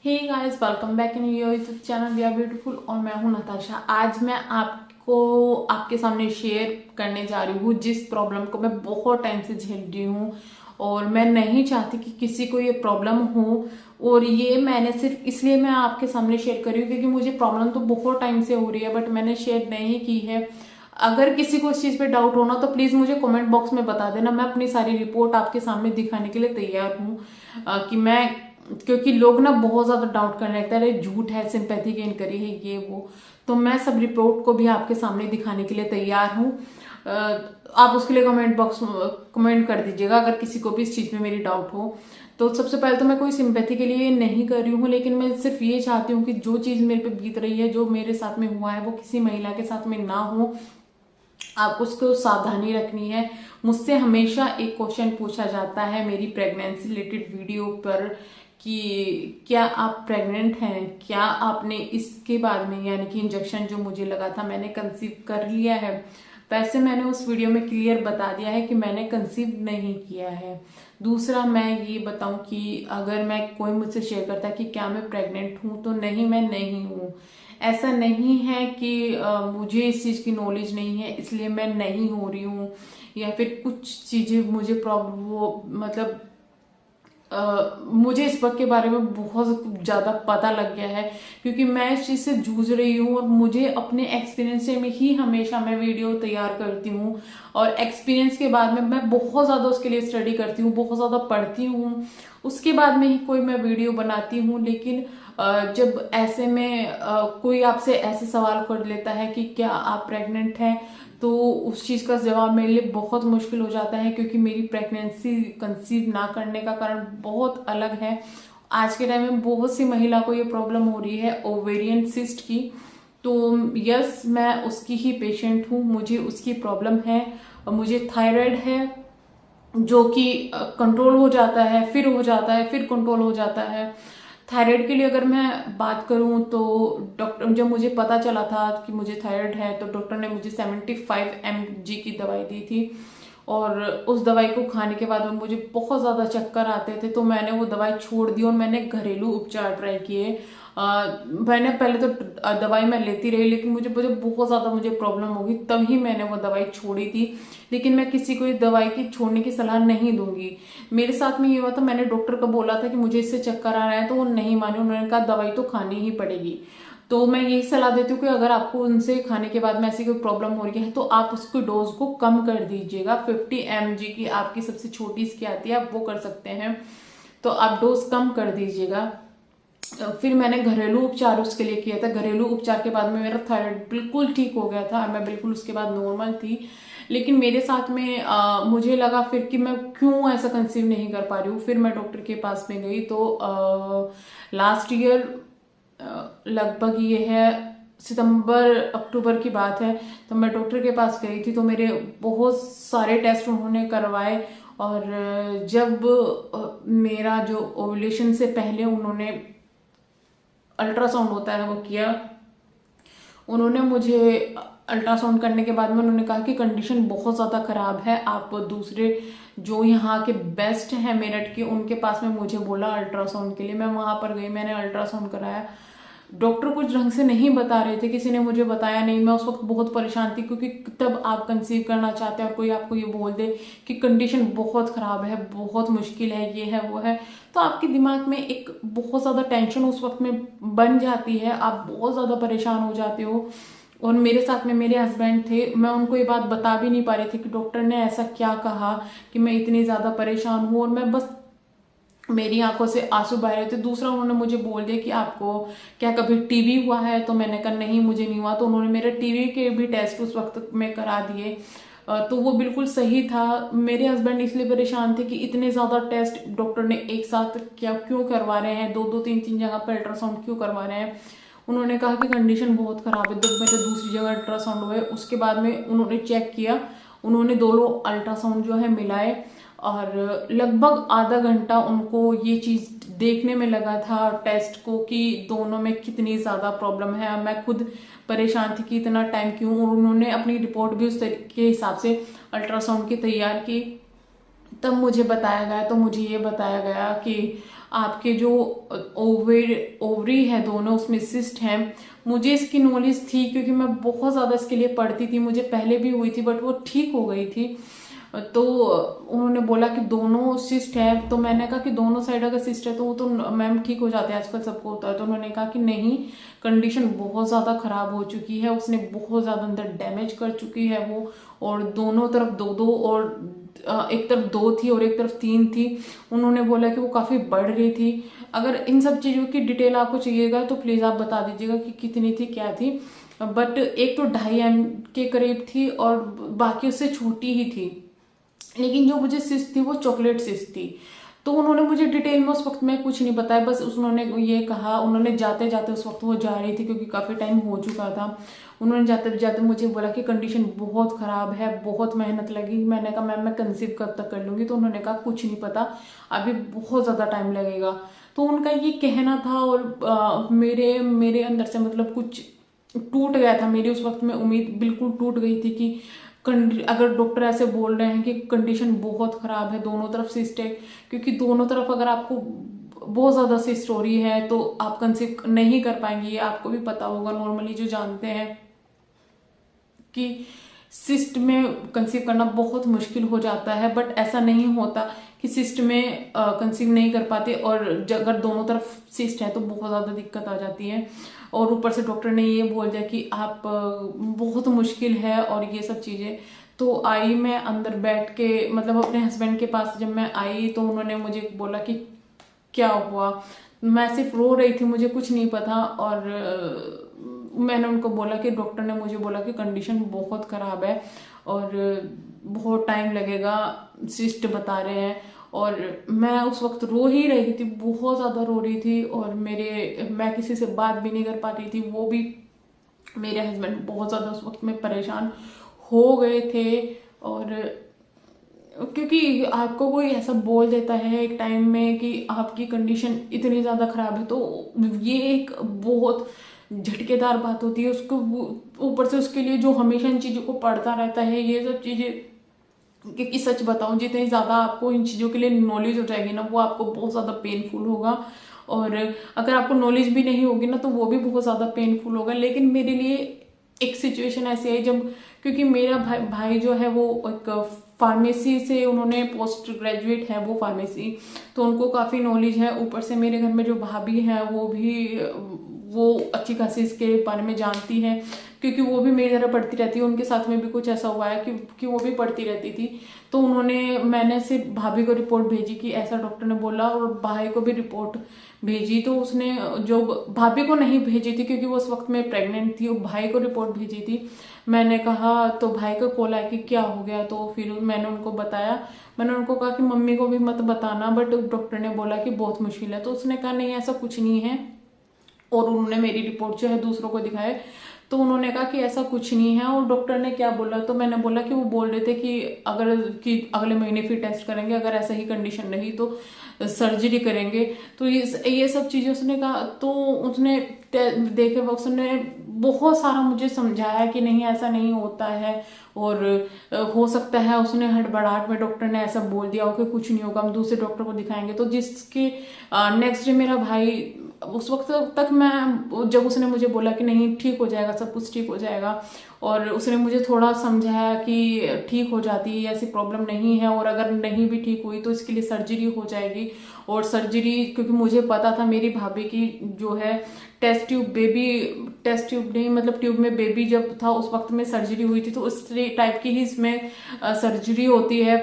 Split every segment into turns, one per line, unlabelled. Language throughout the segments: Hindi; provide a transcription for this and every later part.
Hey guys, welcome back in your YouTube channel we are beautiful. और मैं हूं नताशा। आज मैं आपको आपके सामने शेयर करने जा रही हूँ जिस प्रॉब्लम को मैं बहुत टाइम से झेल रही हूँ और मैं नहीं चाहती कि किसी को ये प्रॉब्लम हो। और ये मैंने सिर्फ इसलिए मैं आपके सामने शेयर कर रही हूँ क्योंकि मुझे प्रॉब्लम तो बहुत टाइम से हो रही है, बट मैंने शेयर नहीं की है। अगर किसी को इस चीज़ पे डाउट होना तो प्लीज़ मुझे कमेंट बॉक्स में बता देना। मैं अपनी सारी रिपोर्ट आपके सामने दिखाने के लिए तैयार हूँ कि मैं, क्योंकि लोग ना बहुत ज़्यादा डाउट करने लगता है, अरे झूठ है, सिंपैथी गेन करी है, ये वो। तो मैं सब रिपोर्ट को भी आपके सामने दिखाने के लिए तैयार हूँ। आप उसके लिए कमेंट बॉक्स कमेंट कर दीजिएगा अगर किसी को भी इस चीज़ में मेरी डाउट हो। तो सबसे पहले तो मैं कोई सिंपैथी के लिए नहीं कर रही हूँ, लेकिन मैं सिर्फ ये चाहती हूँ कि जो चीज़ मेरे पे बीत रही है, जो मेरे साथ में हुआ है, वो किसी महिला के साथ में ना हो। आपको उसको सावधानी रखनी है। मुझसे हमेशा एक क्वेश्चन पूछा जाता है मेरी प्रेगनेंसी रिलेटेड वीडियो पर कि क्या आप प्रेग्नेंट हैं, क्या आपने इसके बाद में, यानी कि इंजेक्शन जो मुझे लगा था, मैंने कंसीव कर लिया है। वैसे मैंने उस वीडियो में क्लियर बता दिया है कि मैंने कंसीव नहीं किया है। दूसरा, मैं ये बताऊं कि अगर मैं कोई मुझसे शेयर करता है कि क्या मैं प्रेग्नेंट हूं, तो नहीं, मैं नहीं हूं। ऐसा नहीं है कि मुझे इस चीज़ की नॉलेज नहीं है इसलिए मैं नहीं हो रही हूँ, या फिर कुछ चीज़ें मुझे प्रॉब्लम वो मतलब मुझे इस वक्त के बारे में बहुत ज़्यादा पता लग गया है क्योंकि मैं इस चीज़ से जूझ रही हूँ। और मुझे अपने एक्सपीरियंस से में ही हमेशा मैं वीडियो तैयार करती हूँ और एक्सपीरियंस के बाद में मैं बहुत ज़्यादा उसके लिए स्टडी करती हूँ, बहुत ज़्यादा पढ़ती हूँ, उसके बाद में ही कोई मैं वीडियो बनाती हूँ। लेकिन जब ऐसे में कोई आपसे ऐसे सवाल कर लेता है कि क्या आप प्रेग्नेंट हैं, तो उस चीज़ का जवाब मेरे लिए बहुत मुश्किल हो जाता है क्योंकि मेरी प्रेगनेंसी कंसीव ना करने का कारण बहुत अलग है। आज के टाइम में बहुत सी महिला को ये प्रॉब्लम हो रही है, ओवेरियन सिस्ट की। तो यस, मैं उसकी ही पेशेंट हूँ, मुझे उसकी प्रॉब्लम है। मुझे थायराइड है जो कि कंट्रोल हो जाता है, फिर हो जाता है, फिर कंट्रोल हो जाता है। थायराइड के लिए अगर मैं बात करूं तो डॉक्टर, जब मुझे पता चला था कि मुझे थायराइड है, तो डॉक्टर ने मुझे 75 mg की दवाई दी थी। और उस दवाई को खाने के बाद में मुझे बहुत ज़्यादा चक्कर आते थे, तो मैंने वो दवाई छोड़ दी और मैंने घरेलू उपचार ट्राई किए। मैंने पहले तो दवाई मैं लेती रही, लेकिन मुझे मुझे बहुत ज़्यादा मुझे प्रॉब्लम होगी, तभी मैंने वो दवाई छोड़ी थी। लेकिन मैं किसी को इस दवाई की छोड़ने की सलाह नहीं दूंगी। मेरे साथ में ये हुआ था, मैंने डॉक्टर को बोला था कि मुझे इससे चक्कर आ रहा है, तो वो नहीं माने, उन्होंने कहा दवाई तो खानी ही पड़ेगी। तो मैं यही सलाह देती हूँ कि अगर आपको उनसे खाने के बाद में ऐसी कोई प्रॉब्लम हो रही है तो आप उसकी डोज को कम कर दीजिएगा। 50 mg की आपकी सबसे छोटी इसकी आती है, आप वो कर सकते हैं, तो आप डोज कम कर दीजिएगा। फिर मैंने घरेलू उपचार उसके लिए किया था। घरेलू उपचार के बाद में मेरा थायराइड बिल्कुल ठीक हो गया था, मैं बिल्कुल उसके बाद नॉर्मल थी। लेकिन मेरे साथ में मुझे लगा फिर कि मैं क्यों ऐसा कंसीव नहीं कर पा रही हूँ। फिर मैं डॉक्टर के पास में गई तो लास्ट ईयर लगभग ये है सितंबर अक्टूबर की बात है, तो मैं डॉक्टर के पास गई थी। तो मेरे बहुत सारे टेस्ट उन्होंने करवाए और जब मेरा जो ओवुलेशन से पहले उन्होंने अल्ट्रासाउंड होता है वो किया। उन्होंने मुझे अल्ट्रासाउंड करने के बाद में उन्होंने कहा कि कंडीशन बहुत ज़्यादा ख़राब है, आप दूसरे जो यहाँ के बेस्ट हैं मेरठ के, उनके पास में मुझे बोला अल्ट्रासाउंड के लिए। मैं वहाँ पर गई, मैंने अल्ट्रासाउंड कराया। डॉक्टर कुछ ढंग से नहीं बता रहे थे, किसी ने मुझे बताया नहीं। मैं उस वक्त बहुत परेशान थी क्योंकि तब आप कंसीव करना चाहते हैं और कोई आपको ये बोल दे कि कंडीशन बहुत ख़राब है, बहुत मुश्किल है, ये है वो है, तो आपके दिमाग में एक बहुत ज़्यादा टेंशन उस वक्त में बन जाती है, आप बहुत ज़्यादा परेशान हो जाते हो। और मेरे साथ में मेरे हस्बैंड थे, मैं उनको ये बात बता भी नहीं पा रही थी कि डॉक्टर ने ऐसा क्या कहा कि मैं इतनी ज़्यादा परेशान हूँ। और मैं बस, मेरी आंखों से आंसू बह रहे थे। दूसरा, उन्होंने मुझे बोल दिया कि आपको क्या कभी टीबी हुआ है, तो मैंने कहा नहीं, मुझे नहीं हुआ। तो उन्होंने मेरे टीबी के भी टेस्ट उस वक्त में करा दिए, तो वो बिल्कुल सही था। मेरे हस्बैंड इसलिए परेशान थे कि इतने ज़्यादा टेस्ट डॉक्टर ने एक साथ क्या क्यों करवा रहे हैं, दो दो तीन तीन जगह पर अल्ट्रासाउंड क्यों करवा रहे हैं। उन्होंने कहा कि कंडीशन बहुत ख़राब है। जब मेरे दूसरी जगह अल्ट्रासाउंड हुए उसके बाद में उन्होंने चेक किया, उन्होंने दोनों अल्ट्रासाउंड जो है मिलाए और लगभग आधा घंटा उनको ये चीज़ देखने में लगा था टेस्ट को कि दोनों में कितनी ज़्यादा प्रॉब्लम है। मैं खुद परेशान थी कि इतना टाइम क्यों, और उन्होंने अपनी रिपोर्ट भी उस तरीके के हिसाब से अल्ट्रासाउंड की तैयार की। तब मुझे बताया गया, तो मुझे ये बताया गया कि आपके जो ओवरी है दोनों, उसमें सिस्ट है। मुझे इसकी नॉलेज थी क्योंकि मैं बहुत ज़्यादा इसके लिए पढ़ती थी, मुझे पहले भी हुई थी बट वो ठीक हो गई थी। तो उन्होंने बोला कि दोनों सिस्ट है, तो मैंने कहा कि दोनों साइड अगर सिस्ट है तो वो तो मैम ठीक हो जाते हैं, आजकल सबको होता है। तो उन्होंने कहा कि नहीं, कंडीशन बहुत ज़्यादा ख़राब हो चुकी है, उसने बहुत ज़्यादा अंदर डैमेज कर चुकी है वो, और दोनों तरफ दो दो, और एक तरफ 2 थी और एक तरफ 3 थी। उन्होंने बोला कि वो काफ़ी बढ़ रही थी। अगर इन सब चीज़ों की डिटेल आपको चाहिएगा तो प्लीज़ आप बता दीजिएगा कि कितनी थी, क्या थी। बट एक तो 2.5 mm के करीब थी और बाकी उससे छोटी ही थी, लेकिन जो मुझे सिस्ट थी वो चॉकलेट सिस्ट थी। तो उन्होंने मुझे डिटेल में उस वक्त में कुछ नहीं बताया, बस उन्होंने ये कहा, उन्होंने जाते जाते, उस वक्त वो जा रही थी क्योंकि काफ़ी टाइम हो चुका था, उन्होंने जाते जाते मुझे बोला कि कंडीशन बहुत ख़राब है, बहुत मेहनत लगी। मैंने कहा मैम मैं कंसीव कब तक कर लूँगी? तो उन्होंने कहा कुछ नहीं पता, अभी बहुत ज़्यादा टाइम लगेगा। तो उनका ये कहना था, और मेरे अंदर से मतलब कुछ टूट गया था। मेरी उस वक्त में उम्मीद बिल्कुल टूट गई थी कि अगर डॉक्टर ऐसे बोल रहे हैं कि कंडीशन बहुत ख़राब है, दोनों तरफ सिस्ट है, क्योंकि दोनों तरफ अगर आपको बहुत ज़्यादा सिस्ट हो रही है तो आप कंसीव नहीं कर पाएंगे। ये आपको भी पता होगा, नॉर्मली जो जानते हैं कि सिस्ट में कंसीव करना बहुत मुश्किल हो जाता है, बट ऐसा नहीं होता कि सिस्ट में कंसीव नहीं कर पाते, और अगर दोनों तरफ सिस्ट है तो बहुत ज़्यादा दिक्कत आ जाती है। और ऊपर से डॉक्टर ने ये बोल दिया कि आप बहुत मुश्किल है और ये सब चीज़ें। तो आई मैं अंदर बैठ के, मतलब अपने हस्बैंड के पास जब मैं आई तो उन्होंने मुझे बोला कि क्या हुआ। मैं सिर्फ रो रही थी, मुझे कुछ नहीं पता, और मैंने उनको बोला कि डॉक्टर ने मुझे बोला कि कंडीशन बहुत ख़राब है और बहुत टाइम लगेगा, सिस्ट बता रहे हैं। और मैं उस वक्त रो ही रही थी, बहुत ज़्यादा रो रही थी, और मैं किसी से बात भी नहीं कर पा रही थी। वो भी, मेरे हस्बैंड बहुत ज़्यादा उस वक्त में परेशान हो गए थे। और क्योंकि आपको कोई ऐसा बोल देता है एक टाइम में कि आपकी कंडीशन इतनी ज़्यादा ख़राब है, तो ये एक बहुत झटकेदार बात होती है उसको। ऊपर से उसके लिए जो हमेशा इन चीज़ों को पढ़ता रहता है, ये सब चीज़ें, क्योंकि सच बताऊं, जितनी ज़्यादा आपको इन चीज़ों के लिए नॉलेज हो जाएगी ना, वो आपको बहुत ज़्यादा पेनफुल होगा। और अगर आपको नॉलेज भी नहीं होगी ना तो वो भी बहुत ज़्यादा पेनफुल होगा। लेकिन मेरे लिए एक सिचुएशन ऐसी आई जब, क्योंकि मेरा भाई जो है वो एक फार्मेसी से, उन्होंने पोस्ट ग्रेजुएट है वो फार्मेसी, तो उनको काफ़ी नॉलेज है। ऊपर से मेरे घर में जो भाभी है वो अच्छी खासी इसके बारे में जानती है, क्योंकि वो भी मेरी तरह पढ़ती रहती है। उनके साथ में भी कुछ ऐसा हुआ है कि वो भी पढ़ती रहती थी। तो मैंने सिर्फ भाभी को रिपोर्ट भेजी कि ऐसा डॉक्टर ने बोला, और भाई को भी रिपोर्ट भेजी। तो उसने, जो भाभी को नहीं भेजी थी क्योंकि वो उस वक्त में प्रेग्नेंट थी, वो भाई को रिपोर्ट भेजी थी। मैंने कहा, तो भाई का कॉल आया कि क्या हो गया, तो फिर मैंने उनको बताया। मैंने उनको कहा कि मम्मी को भी मत बताना, बट डॉक्टर ने बोला कि बहुत मुश्किल है। तो उसने कहा नहीं ऐसा कुछ नहीं है, और उन्होंने मेरी रिपोर्ट जो है दूसरों को दिखाए, तो उन्होंने कहा कि ऐसा कुछ नहीं है। और डॉक्टर ने क्या बोला, तो मैंने बोला कि वो बोल रहे थे कि अगले महीने फिर टेस्ट करेंगे, अगर ऐसा ही कंडीशन रही तो सर्जरी करेंगे। तो ये सब चीज़ें उसने कहा। तो उसने देखे वक्त उसने बहुत सारा मुझे समझाया कि नहीं ऐसा नहीं होता है, और हो सकता है उसने हड़बड़ाहट में डॉक्टर ने ऐसा बोल दिया हो कि कुछ नहीं होगा, हम दूसरे डॉक्टर को दिखाएंगे। तो जिसके नेक्स्ट डे मेरा भाई, उस वक्त तक मैं, जब उसने मुझे बोला कि नहीं ठीक हो जाएगा, सब कुछ ठीक हो जाएगा, और उसने मुझे थोड़ा समझाया कि ठीक हो जाती है, ऐसी प्रॉब्लम नहीं है, और अगर नहीं भी ठीक हुई तो इसके लिए सर्जरी हो जाएगी। और सर्जरी, क्योंकि मुझे पता था मेरी भाभी की जो है टेस्ट ट्यूब नहीं, मतलब ट्यूब में बेबी जब था उस वक्त में सर्जरी हुई थी, तो उस टाइप की ही इसमें सर्जरी होती है।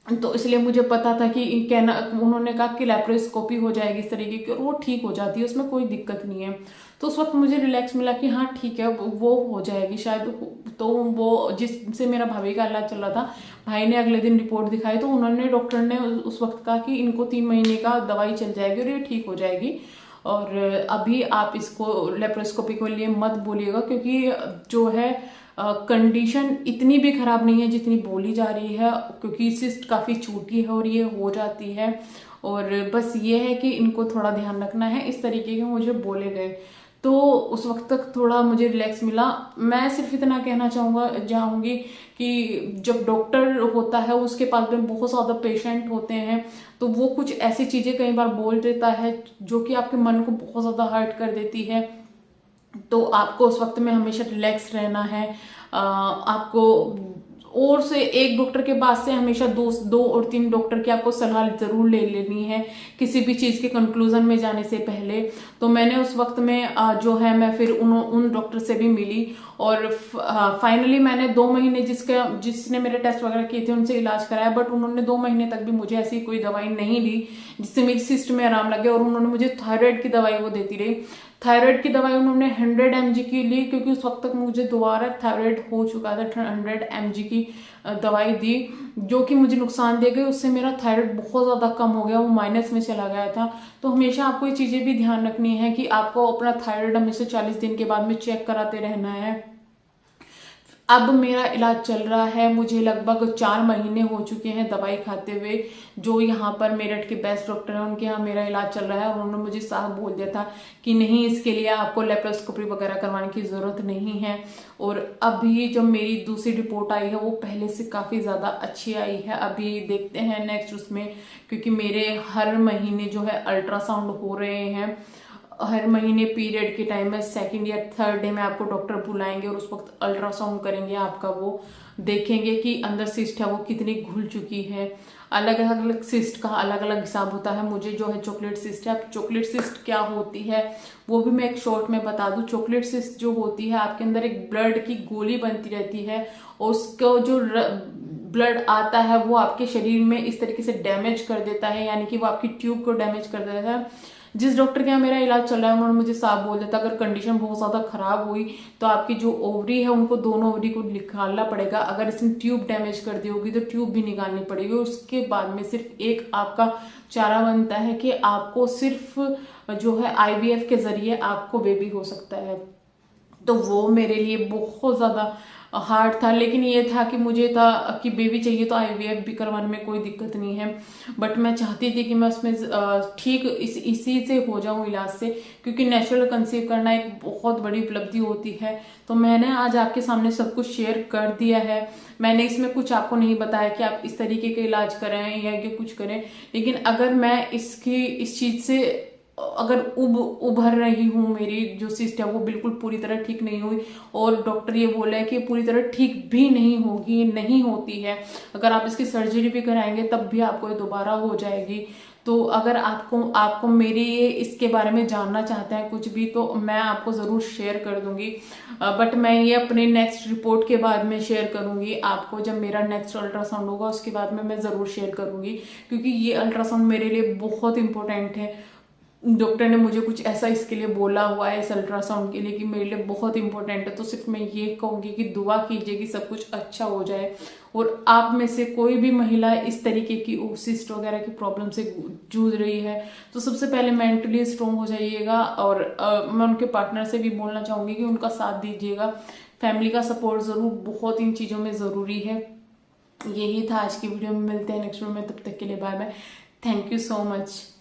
तो इसलिए मुझे पता था कि कहना, उन्होंने कहा कि लैप्रोस्कोपी हो जाएगी इस तरीके की, और वो ठीक हो जाती है, उसमें कोई दिक्कत नहीं है। तो उस वक्त मुझे रिलैक्स मिला कि हाँ ठीक है, वो हो जाएगी शायद। तो वो जिससे मेरा भाभी का इलाज चल रहा था, भाई ने अगले दिन रिपोर्ट दिखाई, तो डॉक्टर ने उस वक्त कहा कि इनको 3 महीने का दवाई चल जाएगी और ये ठीक हो जाएगी। और अभी आप इसको लेप्रोस्कोपी के लिए मत बोलिएगा, क्योंकि जो है कंडीशन इतनी भी खराब नहीं है जितनी बोली जा रही है, क्योंकि सिस्ट काफ़ी छोटी है और ये हो जाती है। और बस ये है कि इनको थोड़ा ध्यान रखना है, इस तरीके के मुझे बोले गए। तो उस वक्त तक थोड़ा मुझे रिलैक्स मिला। मैं सिर्फ इतना कहना चाहूंगी कि जब डॉक्टर होता है उसके पास में बहुत ज़्यादा पेशेंट होते हैं, तो वो कुछ ऐसी चीज़ें कई बार बोल देता है जो कि आपके मन को बहुत ज़्यादा हर्ट कर देती है। तो आपको उस वक्त में हमेशा रिलैक्स रहना है। आपको और से एक डॉक्टर के बाद से हमेशा दो और 3 डॉक्टर की आपको सलाह जरूर ले लेनी है किसी भी चीज के कंक्लूजन में जाने से पहले। तो मैंने उस वक्त में जो है मैं फिर उन डॉक्टर से भी मिली, और फाइनली मैंने 2 महीने जिसने मेरे टेस्ट वगैरह किए थे उनसे इलाज कराया, बट उन्होंने 2 महीने तक भी मुझे ऐसी कोई दवाई नहीं दी जिससे मेरी सिस्ट में आराम लगे। और उन्होंने मुझे थायराइड की दवाई वो देती रही। थायराइड की दवाई उन्होंने 100 mg की ली, क्योंकि उस वक्त तक मुझे दोबारा थायराइड हो चुका था। 100 mg की दवाई दी जो कि मुझे नुकसान दे गई। उससे मेरा थायराइड बहुत ज्यादा कम हो गया, वो माइनस में चला गया था। तो हमेशा आपको ये चीजें भी ध्यान रखनी है कि आपको अपना थायराइड हमेशा 40 दिन के बाद में चेक कराते रहना है। अब मेरा इलाज चल रहा है, मुझे लगभग 4 महीने हो चुके हैं दवाई खाते हुए। जो यहाँ पर मेरठ के बेस्ट डॉक्टर हैं उनके यहाँ मेरा इलाज चल रहा है, और उन्होंने मुझे साफ बोल दिया था कि नहीं, इसके लिए आपको लेप्रोस्कोपी वगैरह करवाने की जरूरत नहीं है। और अभी जब मेरी दूसरी रिपोर्ट आई है वो पहले से काफी ज्यादा अच्छी आई है। अभी देखते हैं नेक्स्ट उसमें, क्योंकि मेरे हर महीने जो है अल्ट्रासाउंड हो रहे हैं। हर महीने पीरियड के टाइम में 2nd या 3rd डे में आपको डॉक्टर बुलाएंगे और उस वक्त अल्ट्रासाउंड करेंगे आपका, वो देखेंगे कि अंदर सिस्ट है वो कितनी घुल चुकी है। अलग अलग सिस्ट का अलग अलग हिसाब होता है। मुझे जो है चॉकलेट सिस्ट है। अब चॉकलेट सिस्ट क्या होती है वो भी मैं एक शॉर्ट में बता दूं। चॉकलेट सिस्ट जो होती है आपके अंदर एक ब्लड की गोली बनती रहती है, और उसको जो ब्लड आता है वो आपके शरीर में इस तरीके से डैमेज कर देता है, यानी कि वो आपकी ट्यूब को डैमेज कर देता है। जिस डॉक्टर के यहाँ मेरा इलाज चल रहा है उन्होंने मुझे साफ बोल दिया था अगर कंडीशन बहुत ज्यादा खराब हुई तो आपकी जो ओवरी है उनको दोनों ओवरी को निकालना पड़ेगा। अगर इसने ट्यूब डैमेज कर दी होगी तो ट्यूब भी निकालनी पड़ेगी। उसके बाद में सिर्फ एक आपका चारा बनता है कि आपको सिर्फ जो है IVF के जरिए आपको बेबी हो सकता है। तो वो मेरे लिए बहुत ज्यादा हार्ड था, लेकिन ये था कि मुझे था कि बेबी चाहिए तो IVF भी करवाने में कोई दिक्कत नहीं है। बट मैं चाहती थी कि मैं उसमें ठीक इसी से हो जाऊं इलाज से, क्योंकि नेचुरल कंसीव करना एक बहुत बड़ी उपलब्धि होती है। तो मैंने आज आपके सामने सब कुछ शेयर कर दिया है। मैंने इसमें कुछ आपको नहीं बताया कि आप इस तरीके के इलाज करें या कि कुछ करें, लेकिन अगर मैं इस चीज से अगर उभर रही हूँ, मेरी जो सिस्ट है वो बिल्कुल पूरी तरह ठीक नहीं हुई, और डॉक्टर ये बोला है कि पूरी तरह ठीक भी नहीं होगी, नहीं होती है। अगर आप इसकी सर्जरी भी कराएंगे तब भी आपको ये दोबारा हो जाएगी। तो अगर आपको मेरे ये इसके बारे में जानना चाहते हैं कुछ भी, तो मैं आपको जरूर शेयर कर दूंगी। बट मैं ये अपने नेक्स्ट रिपोर्ट के बाद में शेयर करूंगी आपको। जब मेरा नेक्स्ट अल्ट्रासाउंड होगा उसके बाद में मैं जरूर शेयर करूंगी, क्योंकि ये अल्ट्रासाउंड मेरे लिए बहुत इंपॉर्टेंट है। डॉक्टर ने मुझे कुछ ऐसा इसके लिए बोला हुआ है इस अल्ट्रासाउंड के लिए कि मेरे लिए बहुत इंपॉर्टेंट है। तो सिर्फ मैं ये कहूंगी कि दुआ कीजिए कि सब कुछ अच्छा हो जाए, और आप में से कोई भी महिला इस तरीके की सिस्ट वगैरह की प्रॉब्लम से जूझ रही है तो सबसे पहले मेंटली स्ट्रोंग हो जाइएगा। और मैं उनके पार्टनर से भी बोलना चाहूंगी कि उनका साथ दीजिएगा। फैमिली का सपोर्ट जरूर बहुत इन चीजों में जरूरी है। यही था आज की वीडियो में, मिलते हैं नेक्स्ट वीडियो में, तब तक के लिए bye bye. Thank you so much.